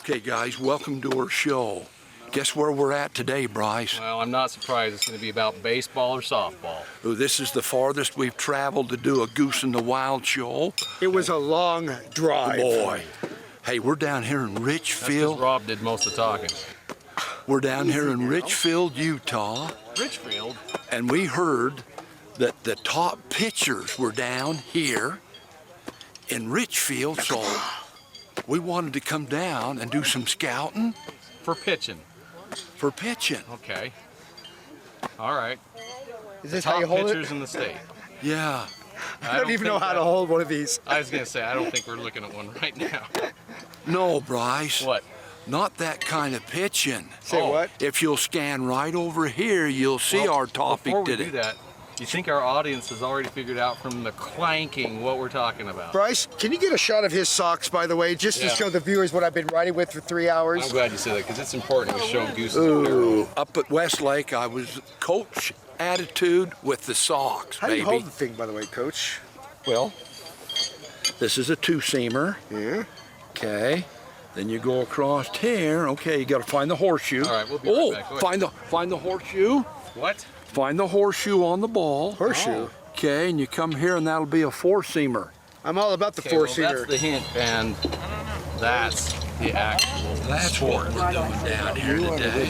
Okay, guys, welcome to our show. Guess where we're at today, Bryce? Well, I'm not surprised. It's going to be about baseball or softball. Oh, this is the farthest we've traveled to do a Goose in the Wild show. It was a long drive. Boy. Hey, we're down here in That's Richfield. 'cause Rob did most of the talking. We're down here in Richfield, Utah, Richfield? and we heard that the top pitchers were down here in Richfield, so we wanted to come down and do some scouting For pitching. for pitching. Okay. All right. Is this Top how you hold pitchers it? in the state. Yeah. I don't even know how to hold one of these. I was going to say, I don't think we're looking at one right now. No, Bryce. What? Not that kind of pitching. Say Oh. what? If you'll scan right over here, you'll see Well, our topic Before we today. do that, do you think our audience has already figured out from the clanking what we're talking about? Bryce, can you get a shot of his socks, by the way, just to Yeah. show the viewers what I've been riding with for 3 hours? I'm glad you said that because it's important to show Goose's Ooh, apparel. up at Westlake, I was coach attitude with the socks, How do you baby. hold the thing, by the way, Coach? Well, this is a two-seamer. Yeah. Okay. Then you go across here. Okay, you got to find the horseshoe. All right, we'll be right back. Go ahead. find the horseshoe. What? Find the horseshoe on the ball. Horseshoe. Okay, and you come here, and that'll be a four-seamer. I'm all about the Okay, well, four-seater. that's the hint, and that's the actual That's sport. what we're doing down here today.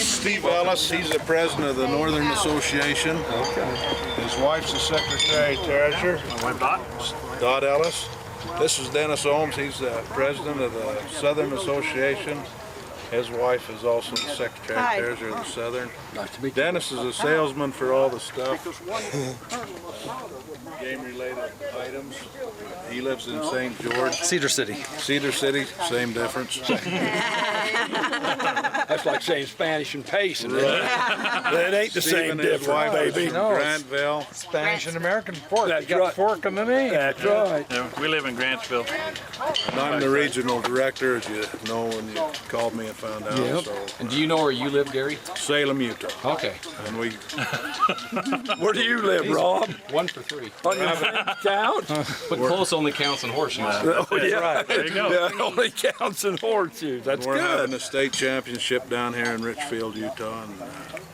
Steve Ellis, he's the president of the Northern Association. His wife's the secretary treasurer. Dot Ellis. This is Dennis Ohms, he's the president of the Southern Association. His wife is also the secretary treasurer of the Southern. Nice to meet you. Dennis is a salesman for all the stuff, game-related items. He lives in St. George. Cedar City. Cedar City, same difference. That's like saying Spanish and pace. That ain't the Steve same and his difference, wife lives baby. in No, it's- Grantville. Spanish and American fork. That's You got right. fork in the name. That's right. Yeah, we live in Grantsville. And I'm the regional director, as you know when you called me and found out. Yep. So And do you know where you live, Gary? Salem, Utah. Okay. And we Where do you live, Rob? 1 for 3. On your count? But close only counts in horseshoes. Oh, yeah. right. There you go. Yeah, it only counts in horseshoes. That's we're having good. a state championship down here in Richfield, Utah. And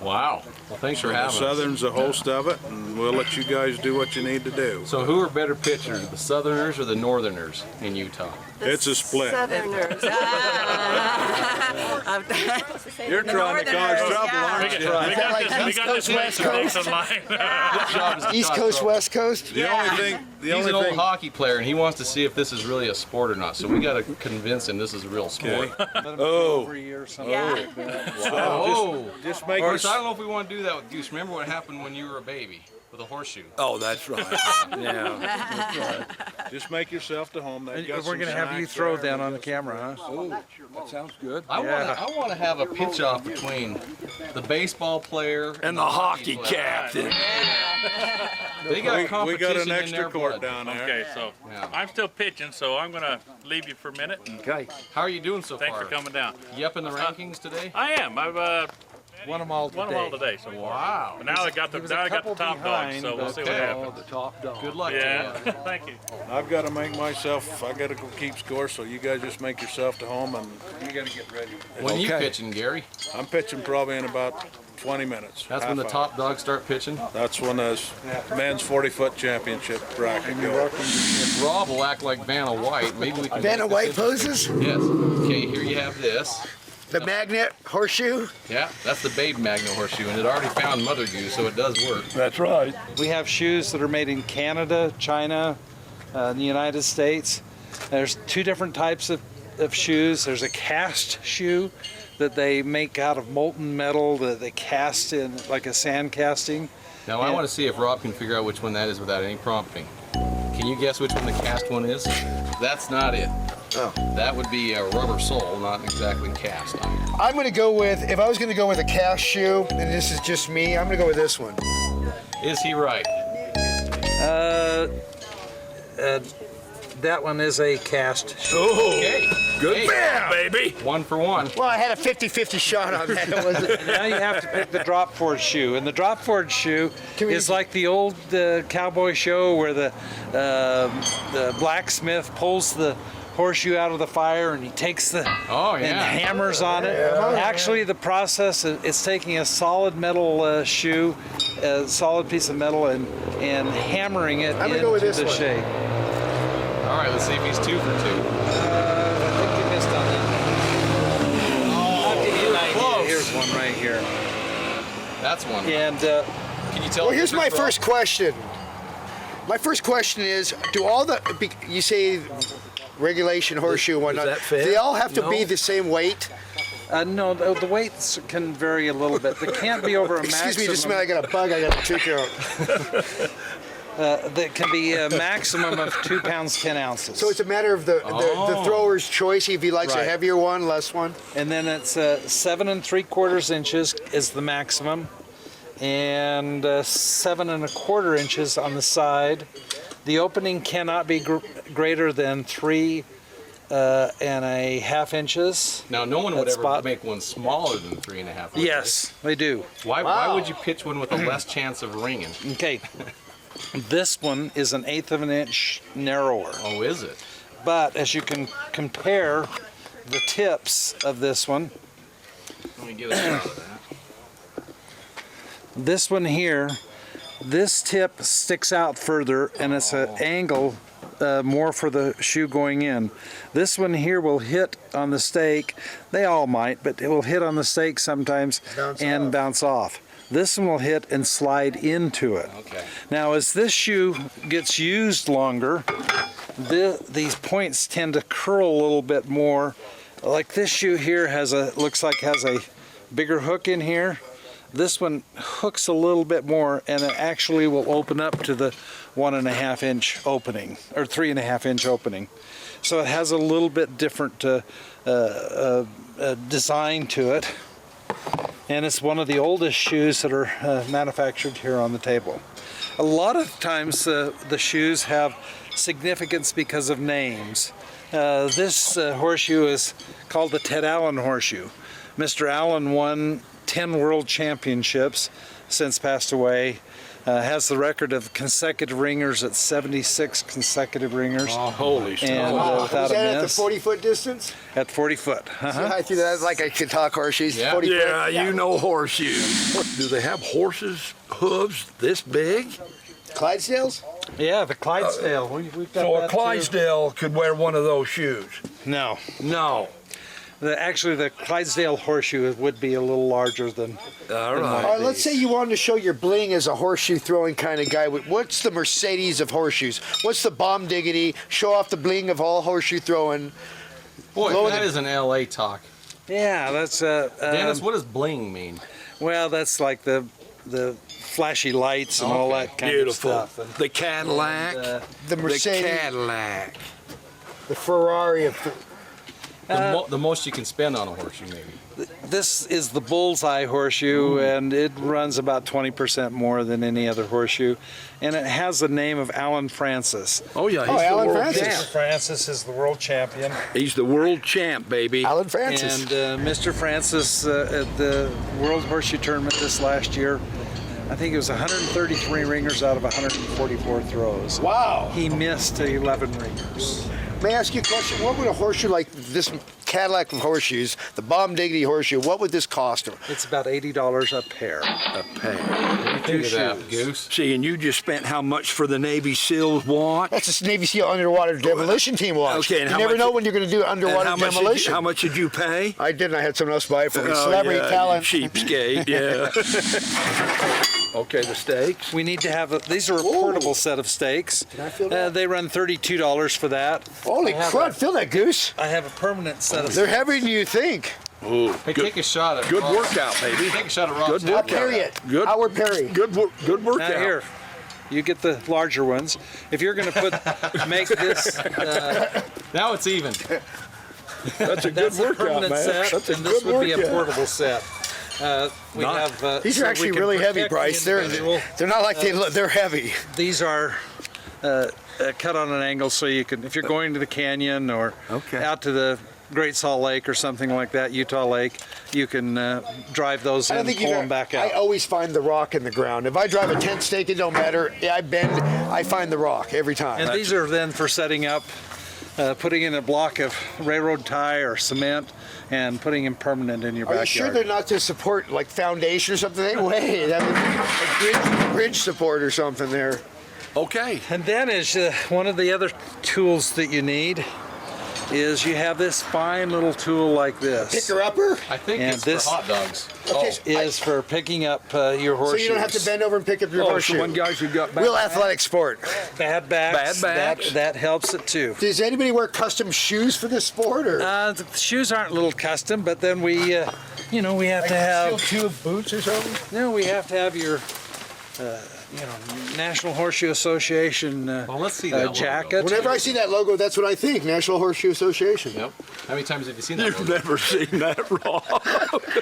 Wow. Well, thanks for the having us. Southern's the host of it, and we'll let you guys do what you need to do. So who are better pitchers, the Southerners or the Northerners in Utah? It's a split. Southerners. You're trying to cause trouble, yeah. aren't you? We got like this, we East got Coast, this West next in line. East Coast, West Coast? The only thing, He's an old hockey player, and he wants to see if this is really a sport or not. So we got to convince him this is a real sport. Oh. Over a year or something. Yeah. Oh, just make Or your, so I don't know if we want to do that with Goose. Remember what happened when you were a baby with a horseshoe? Oh, that's right. Yeah. just make yourself to home. They've got We're some going to have you snacks throw there. down on the camera, huh? Oh, that sounds good. I want to have a pitch off between the baseball player And the hockey player. captain. They got We competition got an in extra their court blood. down there. Okay, so Yeah. I'm still pitching, so I'm going to leave you for a minute. And Okay. How are you doing so thanks far? for coming down. You up in the rankings today? I am. I've Won them all won them all today so far. Wow. But now I got the was a top couple dogs, behind, so we'll see what okay. happens. Oh, the top dog. Good luck Yeah, to you. thank you. I've got to make myself, I got to go keep score, so you guys just make yourself to home, and You got to get ready. When you Okay. pitching, Gary? I'm pitching probably in about 20 minutes. That's when the half top dogs start pitching. hour. That's when the men's 40-foot championship bracket goes. If Rob will act like Vanna White, maybe we can. Vanna make White this poses? Yes. Okay, here you have this. The magnet horseshoe? Yeah, that's the Babe Magna horseshoe, and it already found Mother Goose, so it does work. That's right. We have shoes that are made in Canada, China, the United States. There's two different types of shoes. There's a cast shoe that they make out of molten metal that they cast in like a sand casting. Now I want to see if Rob can figure out which one that is without any prompting. Can you guess which one the cast one is? That's not it. Oh. That would be a rubber sole, not exactly cast iron. I'm going to go with, if I was going to go with a cast shoe, and this is just me, I'm going to go with this one. Is he right? That one is a cast shoe. Okay. Good Hey, bam, baby. 1 for 1. Well, I had a 50-50 shot on that. It wasn't. Now you have to pick the drop forward shoe, and the drop forward shoe Can we- is like the old cowboy show where the blacksmith pulls the horseshoe out of the fire and he takes the and hammers on it. Actually, the process is taking a solid metal shoe, a solid piece of metal, and hammering it into the shape. All right, let's see if he's 2 for 2. I think you missed on that. I'll give you an idea. Close. Here's one right here. That's one. And can you tell? Well, here's my first question. My first question is, do all the, you say regulation horseshoe and whatnot, that fit? do they all have to be the same weight? no, the weights can vary a little bit. They can't be over a maximum. Excuse me, just a minute, I got a bug I got to take care of. That can be a maximum of 2 pounds 10 ounces. So it's a matter of the thrower's choice, if he likes a heavier one, less one? And then it's 7 3/4 inches is the maximum, and 7 1/4 inches on the side. The opening cannot be greater than 3 1/2 inches. Now, no one would ever spot. make one smaller than 3 1/2. Yes, they do. Why would you pitch one with a less chance of ringing? Okay. This one is an 1/8 of an inch narrower. Oh, is it? But as you can compare the tips of this one, Let me get a shot of that. this one here, this tip sticks out further and it's an angle more for the shoe going in. This one here will hit on the stake. They all might, but it will hit on the stake sometimes and bounce off. This one will hit and slide into it. Okay. Now, as this shoe gets used longer, these points tend to curl a little bit more. Like this shoe here looks like has a bigger hook in here. This one hooks a little bit more, and it actually will open up to the 1 1/2 inch opening, or 3 1/2 inch opening. So it has a little bit different design to it. And it's one of the oldest shoes that are manufactured here on the table. A lot of times the shoes have significance because of names. This horseshoe is called the Ted Allen horseshoe. Mr. Allen won 10 world championships, since passed away. Has the record of consecutive ringers at 76 consecutive ringers. Oh, holy smokes. And without Is that a at the miss. 40-foot distance? At 40 foot. I think that's like I could talk horseshoes. Yeah. 40 Yeah, foot. you know horseshoes. Do they have horses' hooves this big? Clydesdales? Yeah, the Clydesdale. We've got So a that too. Clydesdale could wear one of those shoes? No. No. Actually, the Clydesdale horseshoe would be a little larger than. All right. All right, let's say you wanted to show your bling as a horseshoe throwing kind of guy. What's the Mercedes of horseshoes? What's the bomb diggity? Show off the bling of all horseshoe throwing. Boy, Blow that the- is an LA talk. Yeah, that's Dennis, what does bling mean? well, that's like the flashy lights and all Okay. that kind Beautiful. of stuff. And, The Cadillac. The Mercedes, The Cadillac. the Ferrari of The most you can spend on a horseshoe, maybe. this is the bullseye horseshoe, and it runs about 20% more than any other horseshoe, and it has the name of Alan Francis. Oh, yeah. He's the Alan world Francis. champ. Francis is the world champion. He's the world champ, baby. Alan Francis. And Mr. Francis at the World Horseshoe Tournament this last year, I think it was 133 ringers out of 144 throws. Wow. He missed 11 ringers. May I ask you a question? What would a horseshoe like this Cadillac of horseshoes, the bomb diggity horseshoe, what would this cost? It's about $80 a pair. A pair. Think of that, Goose. See, and you just spent how much for the Navy SEALs watch? That's a Navy SEAL underwater demolition team watch. Okay, and you how never much- know when you're going to do underwater And demolition. how much did you pay? I didn't. I had someone else buy it for me. Oh, Celebrity yeah, talent. you cheapskate, yeah. Okay, the steaks. We need to have these are a portable set of steaks. Can I feel that? They run $32 for that. Holy I have crud, feel that, Goose. I have a permanent set of They're heavier than you think. Ooh, Hey, take a shot at good Rob. workout, baby. Take a shot at Rob's Good table. I'll work. carry it. Good. Howard Perry. Good workout. Now here, you get the larger ones. If you're going to make this, Now it's even. That's a good that's a workout, permanent man. set, That's a and this good would be a workout. portable set. We Not- have. These so are we actually can really heavy, protect the Bryce. individual. They're not like they look. They're heavy. These are cut on an angle so you can, if you're going to the canyon or Okay. out to the Great Salt Lake or something like that, Utah Lake, you can drive those I in don't and think pull you them back I out. always find the rock in the ground. If I drive a tent stake, it don't matter. I bend, I find the rock every time. And these are then for setting up putting in a block of railroad tie or cement and putting them permanent in your Are you backyard. sure they're not to support like foundation or something? They weigh that would be a bridge support or something there. Okay. And then is one of the other tools that you need is you have this fine little tool like this. Picker upper. I think And it's this- for hot dogs. Okay, so, Is for picking up your horseshoes. so you don't have to bend over and pick up your Oh, horseshoe. so when guys who got back. Real athletic sport. Bad backs. Bad backs. That helps it too. Does anybody wear custom shoes for this sport or? The shoes aren't a little custom, but then we have to have. Steel tube boots or something? No, we have to have your, National Horseshoe Association Well, let's see that logo. jacket. Whenever I see that logo, that's what I think. National Horseshoe Association. Yep. How many times have you seen that You've logo? never seen that, Rob.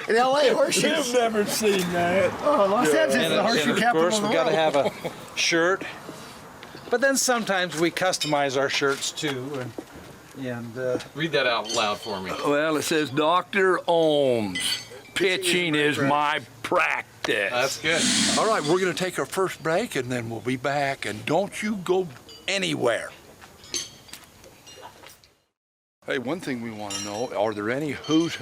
In LA, horseshoes. never seen that. Oh, Los Angeles is And, the horseshoe of capital course, of the we got to world. have a shirt. But then sometimes we customize our shirts too, and Read that out loud for me. Well, it says Dr. Ohms. Pitching is my practice. That's good. All right, we're going to take our first break and then we'll be back. And don't you go anywhere. Hey, one thing we want to know, are there any who's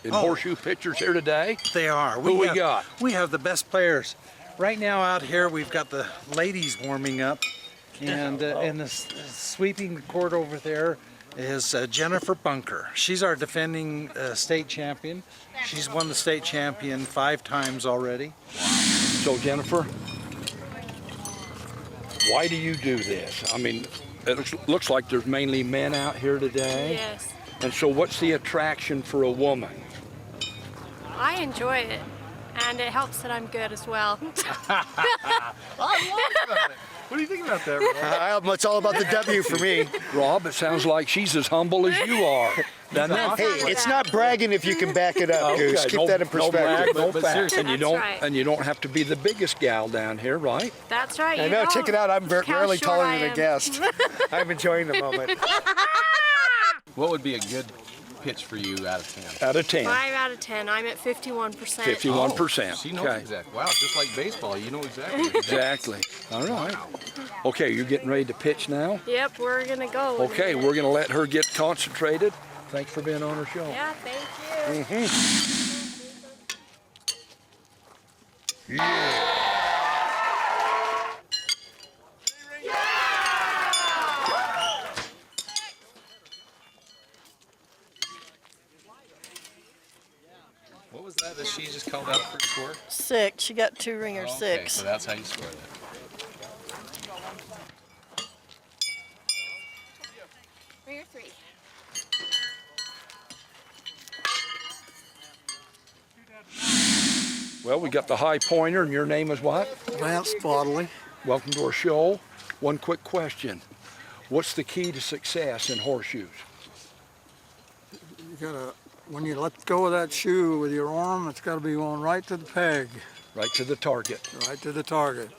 in horseshoe pitchers here today? they are. Who we got? We have the best players. Right now out here, we've got the ladies warming up, and sweeping the court over there is Jennifer Bunker. She's our defending state champion. She's won the state champion 5 times already. So, Jennifer, why do you do this? I mean, it looks like there's mainly men out here today. Yes, And so what's the attraction for a woman? I enjoy it, and it helps that I'm good as well. What do you think about that, Rob? It's all about the W for me. Rob, it sounds like she's as humble as you are. Doesn't it? Hey, it's not bragging if you can back it up, Goose. Okay, Keep that in no brag, perspective. no But fact. seriously, And you That's don't right. and you don't have to be the biggest gal down here, right? That's right. I you know, check it out. I'm Look how barely short taller I than a am. guest. I'm enjoying the moment. What would be a good pitch for you out of 10? Out of 10. 5 out of 10. I'm at 51%. 51%. She knows Okay. exactly. Wow, just like baseball, you know exactly. Exactly. All right. Okay, you're getting ready to pitch now? Yep, we're gonna go. in a Okay, minute. we're going to let her get concentrated. Thanks for being on our show. Yeah, thank you. What was that she just called out for score? 6. She got 2 ringer Okay, 6. so that's how you score that. Ringer 3. Well, we got the high pointer, and your name is what? Lance Bodley. Welcome to our show. One quick question. What's the key to success in horseshoes? You gotta, when you let go of that shoe with your arm, it's gotta be going right to the peg, Right to the target. right to the target.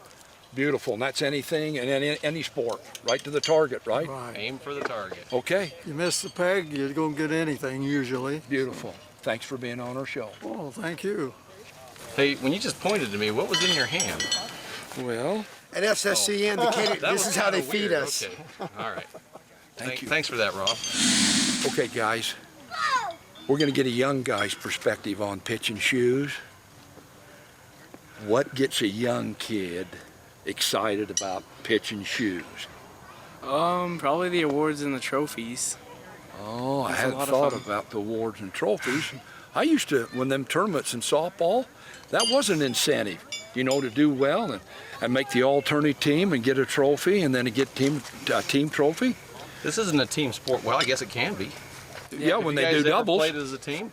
Beautiful. And that's anything in any sport. Right to the target, right? Right. Aim for the target. Okay. You miss the peg, you're gonna get anything usually. Beautiful. Thanks for being on our show. Oh, thank you. Hey, when you just pointed to me, what was in your hand? Well, An SSC indicated That this was is how they kinda feed weird. us. Okay. All right. thank you. Thanks for that, Rob. Okay, guys. We're going to get a young guy's perspective on pitching shoes. What gets a young kid excited about pitching shoes? Probably the awards and the trophies. Oh, I It's a hadn't lot of thought fun. about the awards and trophies. I used to, when them tournaments in softball, that was an incentive, to do well and make the alternate team and get a trophy and then to get a team trophy. This isn't a team sport. Well, I guess it can be. Yeah, Have when you they guys do ever doubles. Played as a team?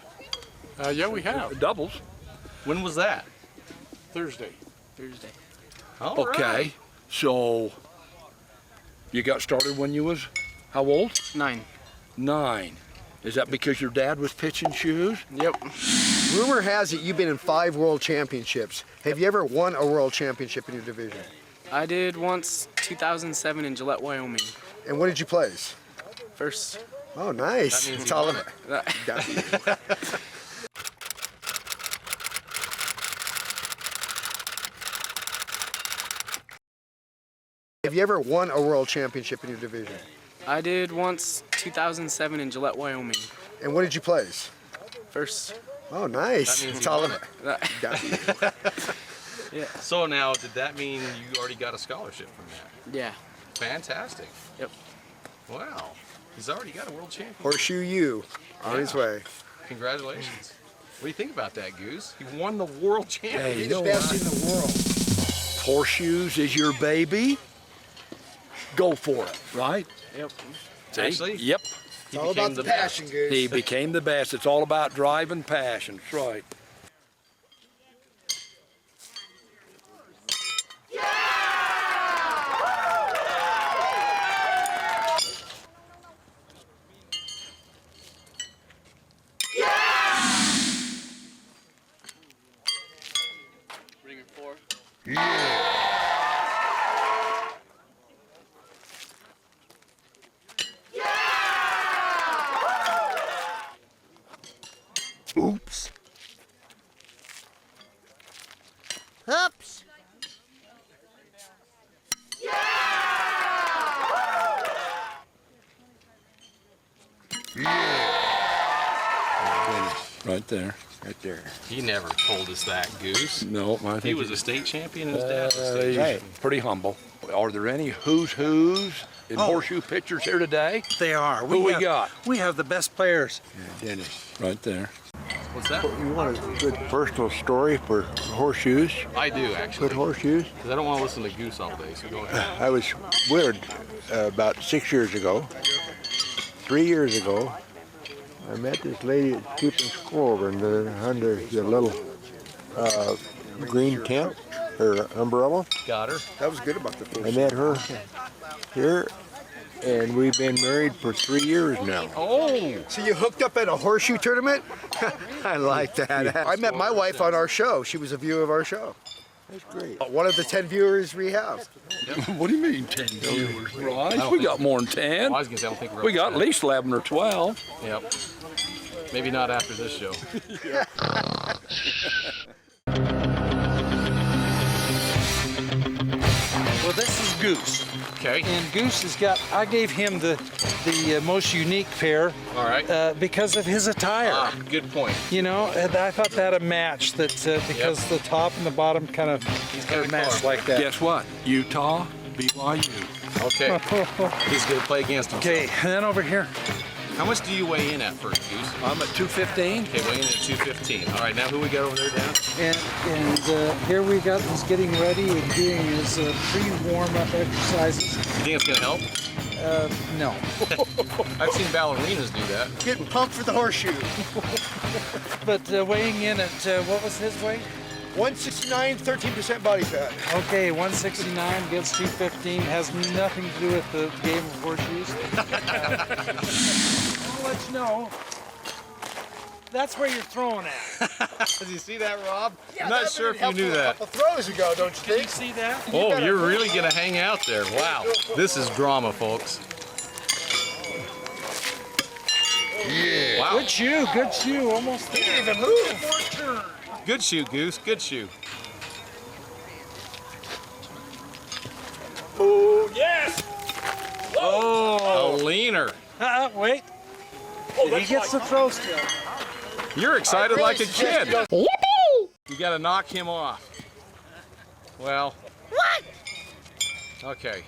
Yeah, we have. Doubles. When was that? Thursday. All Okay, right. so you got started when you was how old? 9. 9. Is that because your dad was pitching shoes? Yep. Rumor has it you've been in 5 world championships. Have you ever won a world championship in your division? I did once 2007 in Gillette, Wyoming. And what did you place? First. Oh, nice. That means It's you all won of it. it. Have you ever won a world championship in your division? I did once 2007 in Gillette, Wyoming. And what did you place? First. Oh, nice. That means It's you all won about- Yeah. So now, did that mean you already got a scholarship from that? Yeah. Fantastic. Yep. Wow. He's already got a world champion. Horseshoe U on his way. Congratulations. What do you think about that, Goose? He won the world championship. Hey, you know Best what? in the world. Horseshoes is your baby. Go for it, right? Yep. See? Actually? Yep. He It's all became about the best. passion, Goose. He became the best. It's all about drive and passion. That's right. Ring it 4. Oops. Oops. Right there. Right there. He never told us that, Goose. No, I think He was a state champion and his dad was a state he's champion. pretty humble. Are there any who's in horseshoe pictures here today? They are. Who we got? We have the best players. Dennis. Right there. What's that? You want a good personal story for horseshoes? I do, actually. Good horseshoes? Because I don't want to listen to Goose all day, so go ahead. I was weird about 6 years ago. 3 years ago, I met this lady keeping score over under the little green tent, or umbrella. Got her. That was good about the I first. met her here, and we've been married for 3 years now. Oh! So you hooked up at a horseshoe tournament? I like that. I met my wife on our show. She was a viewer of our show. That's great. One of the 10 viewers we have. What do you mean 10 viewers, Bryce? We got more than 10. I was going to say, I don't think we're We up got to at least 11 or 12. that. Yep. Maybe not after this show. Well, this is Goose. Okay. And Goose has got, I gave him the most unique pair All right. because of his attire. Good point. You know, and I thought that a match that because the top and the bottom kind of kinda matched colorful. like that. Guess what? Utah, BYU. Okay. He's going to play against him. Okay, and then over here. How much do you weigh in at first, Goose? I'm at 215. Okay, weighing in at 215. All right, now who we got over there, Dan? And here we got, he's getting ready and doing his pre-warm-up exercises. You think it's going to help? No. I've seen ballerinas do that. Getting pumped for the horseshoe. But weighing in at, what was his weight? 169, 13% body fat. Okay, 169 against 215 has nothing to do with the game of horseshoes. I'll let you know. That's where you're throwing at. Did you see that, Rob? I'm that not sure would if you help knew a that. couple throws ago, don't you Can you think? see that? Oh, you're really going to hang out there. Wow. This is drama, folks. Yeah. Wow. Good shoe, good shoe. Almost there. He didn't even move. Good shoe, Goose. Good shoe. Oh, yes! Oh, a leaner. Wait. He gets the throw still. You're excited like a kid. Yippee! You got to knock him off. Well. What? Okay.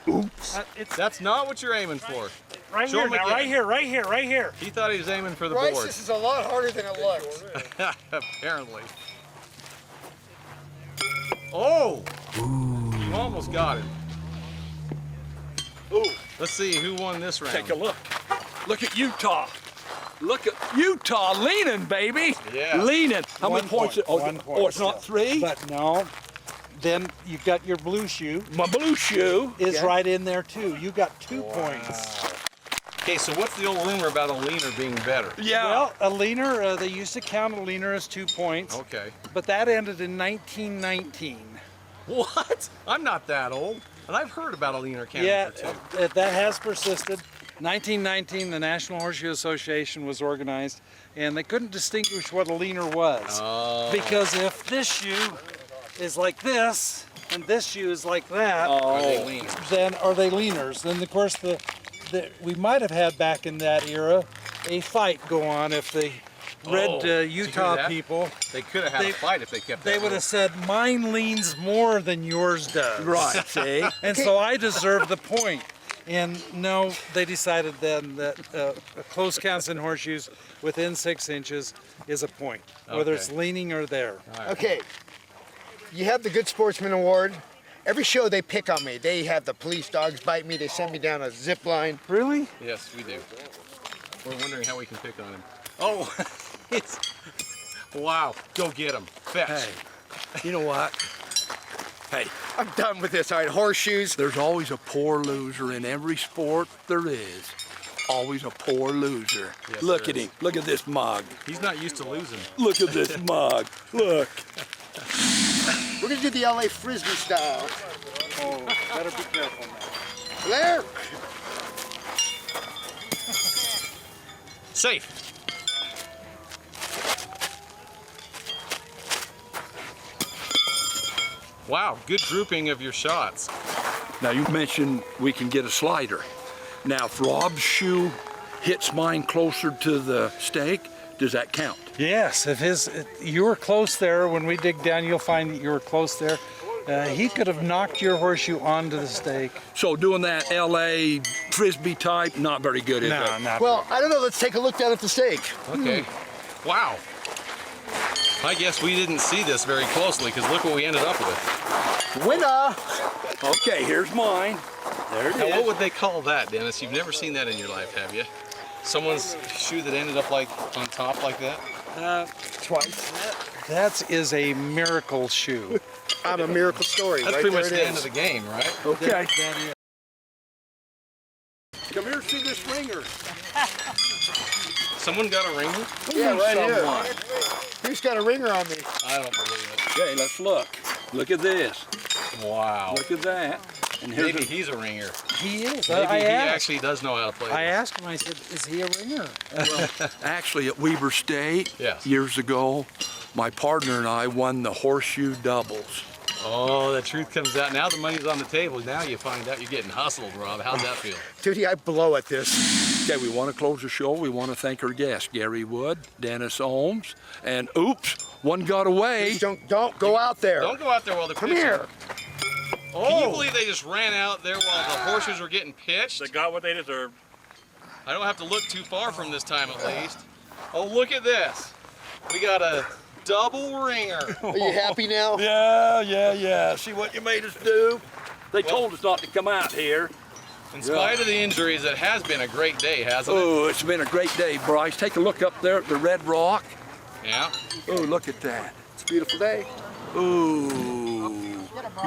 Oops. It's That's not what you're aiming for. right Show here him now, again. right here, right here, right here. He thought he was aiming for the Bryce, board. this is a lot harder than it looks. Apparently. Oh! You almost got him. Ooh, Let's see who won this round. take a look. Look at Utah. Look at Utah leaning, baby. Yeah. Leaning. How many 1 points? point, Oh, 1 point oh, it's not still. 3? But no. Then you've got your blue shoe My blue shoe. is right in there too. You got 2 points. Okay, so what's the old rumor about a leaner being better? Yeah. Well, a leaner, they used to count a leaner as 2 points, Okay. but that ended in 1919. What? I'm not that old, and I've heard about a leaner counting Yeah, for 2. that has persisted. 1919, the National Horseshoe Association was organized, and they couldn't distinguish what a leaner was. Oh. Because if this shoe is like this, and this shoe is like that, Are they leaners? then are they leaners? Then of course we might have had back in that era a fight go on if the red Did you hear Utah that? people. They could have had a fight if they kept They that would rule. have said, mine leans more than yours does. Right, see? And so I deserve the point. And no, they decided then that a close counts in horseshoes within 6 inches is a point, whether it's Okay. leaning or there. Okay, you have the Good Sportsman Award. Every show they pick on me. They have the police dogs bite me. They send me down a zip line. Really? Yes, we do. We're wondering how we can pick on him. Oh, wow. Go get him. Fetch. Hey, you know what? Hey, I'm done with this. All right, horseshoes. there's always a poor loser in every sport there is. Always a poor loser. Yes, Look there at is. him. Look at this mug. He's not used to losing. Look at this mug. Look. We're gonna do the LA Frisbee style. Oh, better be careful now. Blair. Safe. Wow, good grouping of your shots. Now you mentioned we can get a slider. Now if Rob's shoe hits mine closer to the stake, does that count? Yes, you were close there. When we dig down, you'll find that you were close there. He could have knocked your horseshoe onto the stake. So doing that LA Frisbee type, not very good, is No, it? not Well, I don't know. Let's take a look down at the stake. Okay. Wow. I guess we didn't see this very closely because look what we ended up with. Winner. Okay, here's mine. There it Now, is. what would they call that, Dennis? You've never seen that in your life, have you? Someone's shoe that ended up like on top like that? Twice. That is a miracle shoe. I'm a miracle story. That's right pretty there much it the end is. of the game, right? Okay. That is. Come here, see this ringer. Someone got a ringer? Yeah, right Someone. here. Who's got a ringer on me? I don't believe it. Okay, let's look. Look at this. Wow. Look at that. And here's Maybe he's a ringer. He is. Maybe I he asked. actually does know how to play I this. asked him, I said, is he a ringer? actually at Weber State Yes. years ago, my partner and I won the horseshoe doubles. Oh, the truth comes out. Now the money's on the table. Now you find out you're getting hustled, Rob. How's that feel? Dude, I blow at this. Okay, we want to close the show. We want to thank our guests, Gary Wood, Dennis Ohms, and oops, one got away. Please don't go out there. Don't go out there while they're Come pitching. here. Can you believe they just ran out there while the horseshoes were getting pitched? They got what they deserved. I don't have to look too far from this time at least. Oh, look at this. We got a double ringer. Are you happy now? Yeah. See what you made us do? They told us not to come out here. In spite of the injuries, it has been a great day, hasn't it? Oh, it's been a great day, Bryce. Take a look up there at the red rock. Yeah. Oh, look at that. It's a beautiful day. Ooh,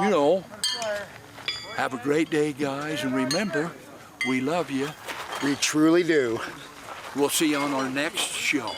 you know, have a great day, guys, and remember, we love you. We truly do. We'll see you on our next show.